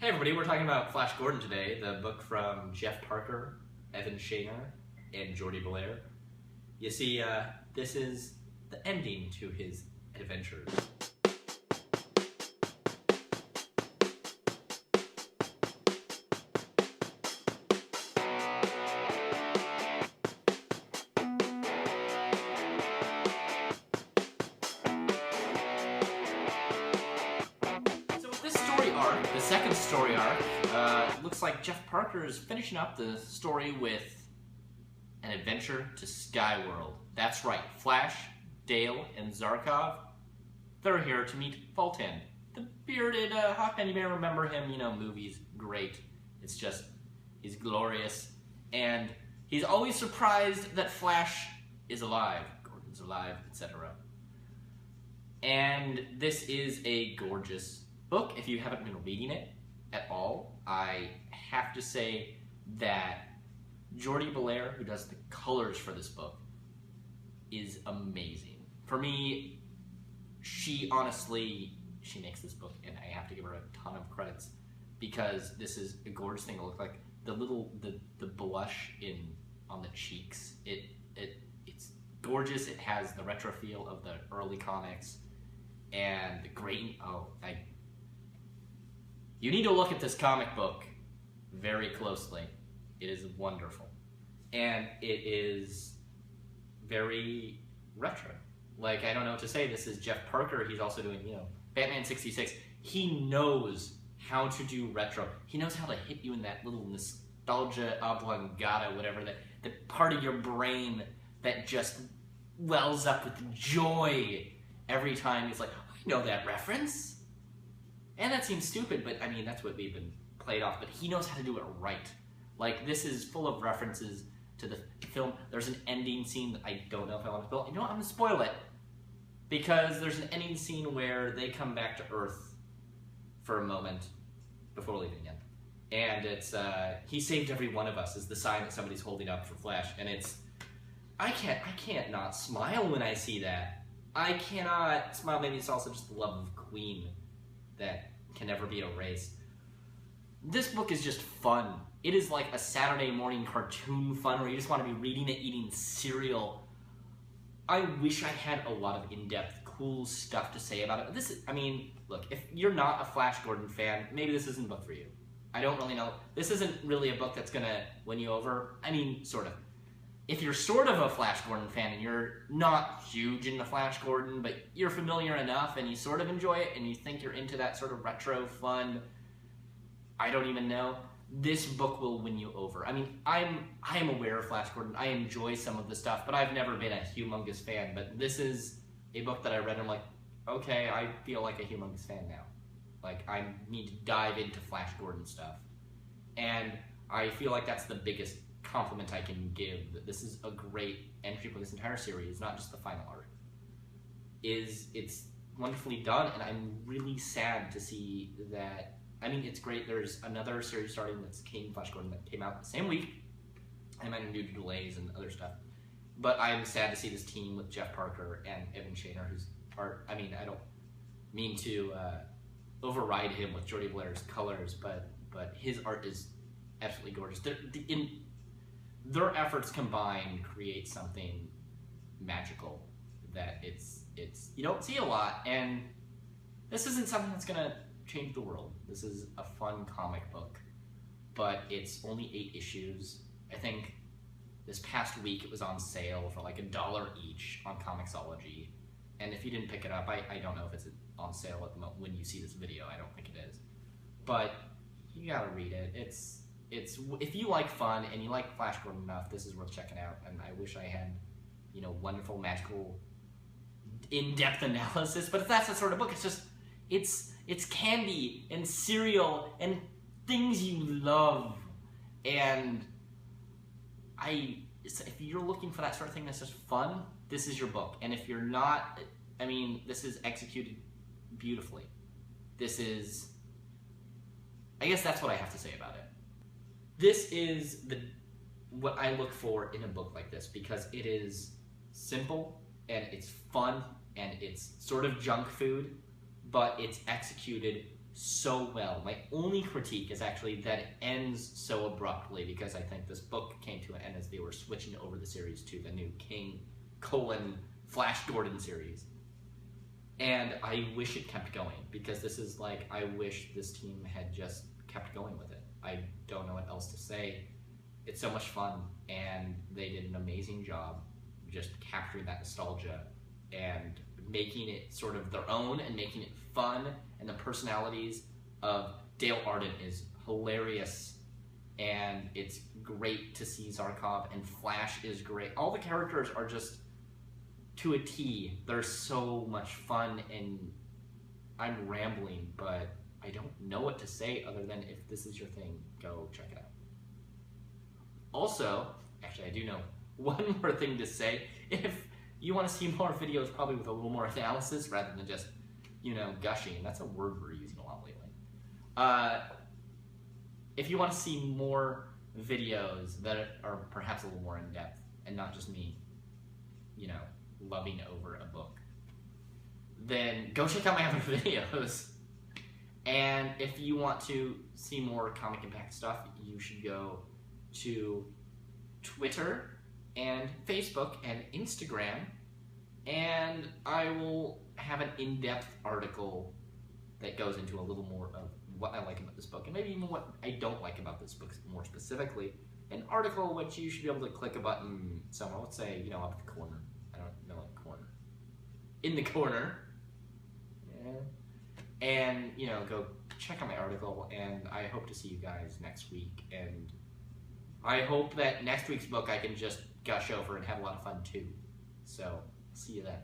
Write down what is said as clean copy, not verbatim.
Hey everybody, we're talking about Flash Gordon today, the book from Jeff Parker, Evan Shaner, and Jordie Bellaire. You see, this is the ending to his adventures. The second story arc, looks like Jeff Parker is finishing up the story with an adventure to Skyworld. That's right, Flash, Dale, and Zarkov, they're here to meet Fulton. The bearded Hawkman, you may remember him, movies, great. It's just, he's glorious. And he's always surprised that Flash is alive, Gordon's alive, etc. And this is a gorgeous book. If you haven't been reading it at all, I have to say that Jordie Bellaire, who does the colors for this book, is amazing. For me, she makes this book, and I have to give her a ton of credits because this is a gorgeous thing to look like. The blush on the cheeks, it's gorgeous. It has the retro feel of the early comics, and the great. You need to look at this comic book very closely. It is wonderful. And it is very retro. Like, I don't know what to say. This is Jeff Parker. He's also doing, Batman 66. He knows how to do retro. He knows how to hit you in that little nostalgia oblongata, whatever, that part of your brain that just wells up with joy every time. He's like, I know that reference. And that seems stupid, but I mean, that's what we've been played off. But he knows how to do it right. Like, this is full of references to the film. There's an ending scene that I don't know if I want to spoil. You know what? I'm going to spoil it. Because there's an ending scene where they come back to Earth for a moment before leaving again. And it's, he saved every one of us is the sign that somebody's holding up for Flash. And it's, I can't not smile when I see that. I cannot smile. Maybe it's also just the love of Queen that can never be erased. This book is just fun. It is like a Saturday morning cartoon fun where you just want to be reading it, eating cereal. I wish I had a lot of in-depth, cool stuff to say about it. Look, if you're not a Flash Gordon fan, maybe this isn't a book for you. I don't really know. This isn't really a book that's gonna win you over. Sort of. If you're sort of a Flash Gordon fan and you're not huge into Flash Gordon, but you're familiar enough and you sort of enjoy it and you think you're into that sort of retro fun, I don't even know, this book will win you over. I am aware of Flash Gordon. I enjoy some of the stuff, but I've never been a humongous fan. But this is a book that I read and I'm like, okay, I feel like a humongous fan now. Like, I need to dive into Flash Gordon stuff. And I feel like that's the biggest compliment I can give, that this is a great entry for this entire series, not just the final arc. It's wonderfully done, and I'm really sad to see that. It's great. There's another series starting that's Flash Gordon that came out the same week. I might due to delays and other stuff, but I'm sad to see this team with Jeff Parker and Evan Shaner, whose art. I don't mean to override him with Jordie Bellaire's colors, but his art is absolutely gorgeous. Their efforts combined create something magical that it's you don't see a lot, and this isn't something that's gonna change the world. This is a fun comic book, but it's only 8 issues. I think this past week it was on sale for like $1 each on Comixology, and if you didn't pick it up, I don't know if it's on sale at the moment when you see this video. I don't think it is, but you gotta read it. It's if you like fun and you like Flash Gordon enough, this is worth checking out. And I wish I had, wonderful, magical, in-depth analysis. But if that's the sort of book, it's candy and cereal and things you love. And if you're looking for that sort of thing that's just fun, this is your book. And if you're not, this is executed beautifully. I guess that's what I have to say about it. This is what I look for in a book like this, because it is simple and it's fun and it's sort of junk food, but it's executed so well. My only critique is actually that it ends so abruptly, because I think this book came to an end as they were switching over the series to the new King Flash Gordon series. And I wish it kept going, because this is like, I wish this team had just kept going with it. I don't know what else to say. It's so much fun, and they did an amazing job just capturing that nostalgia and making it sort of their own and making it fun. And the personalities of Dale Arden is hilarious, and it's great to see Zarkov, and Flash is great. All the characters are just to a T. They're so much fun, and I'm rambling, but I don't know what to say other than if this is your thing, go check it out. Also, actually I do know one more thing to say. If you want to see more videos probably with a little more analysis rather than just, gushing, that's a word we're using a lot lately. If you want to see more videos that are perhaps a little more in depth and not just me, loving over a book, then go check out my other videos. And if you want to see more Comic Impact stuff, you should go to Twitter and Facebook and Instagram, and I will have an in-depth article that goes into a little more of what I like about this book, and maybe even what I don't like about this book more specifically. An article which you should be able to click a button somewhere, let's say, up at the corner. I don't know what corner. In the corner. Yeah. And, go check out my article, and I hope to see you guys next week. And I hope that next week's book I can just gush over and have a lot of fun too. So, see you then.